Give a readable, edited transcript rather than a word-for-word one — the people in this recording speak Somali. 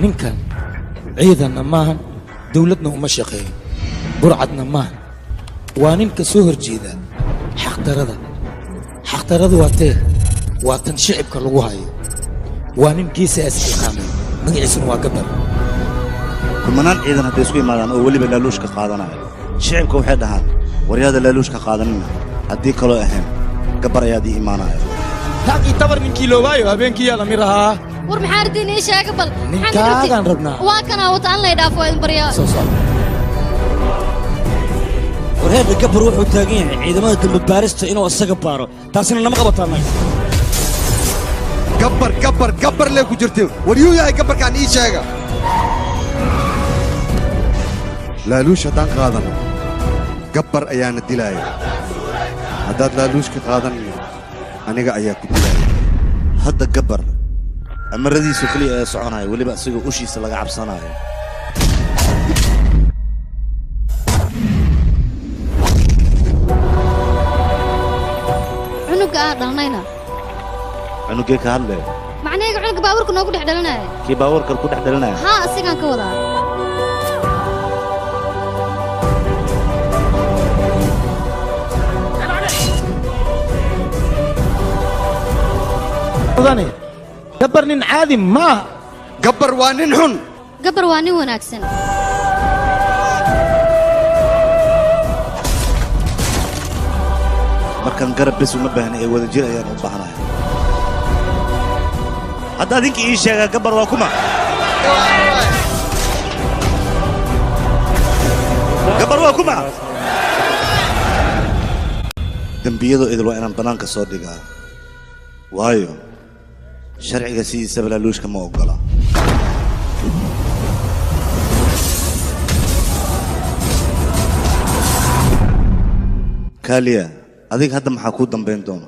ninkan ciidanna maahan dawladna uma shaqeeyo burcadna maahan waa nin ka soo horjeeda xaqdarada waa tan shicibka lagu hayo waa nin geesi asxilqaamay magaciisuna waa gabar kumanaan ciidan hadday isku yimaadaan oo weliba laaluushka qaadanaya shicibka waxay dhahaan waryaada laaluushka qaadanina haddii kaloo ahayn gabar ayaad ii imaanaya taaqii tabar ninkii loobaayo habeenkii yaa la mid ahaa war maxaa ardiin ii sheega bal ninkaagaan rabnaa waa kanaa wata an lay dhaafo idin baryaa warheedda gabar wuxuu taagan yahay ciidamada dambe baarista inuu isaga baaro taasina nama qabataa gabbar lee ku jirtay war yuu yahay gabbarkaan ii sheega laaluush haddaan qaadano gabbar ayaana dilaaya haddaad laaluushka qaadanna aniga ayaa ku dilaaya hadda gabbar amaradiisu keliya ee soconaya weliba isagoo ushiisa laga cabsanaayo cunuga aan dhalnayna cunugee ka hadlee macnaheega cunuga baabuurka noogu dhex dhalanaya kii baabuurka ku dhex dhalanaya haa asigaan ka wadaa gabar nin caadi maaha gabbar waa nin xun gabar waa nin wanaagsan markaan garab bes uma baahna ee wadajir ayaan u baahnaya hadda adinka ii sheegaa gabar waa kuma gabar waa kuma dembiyadoo idil waa inaan bannaanka soo dhigaa waayo sharciga sidiisaba laaluushka ma oggola kaaliya adiga hadda maxaa kuu dambayn doona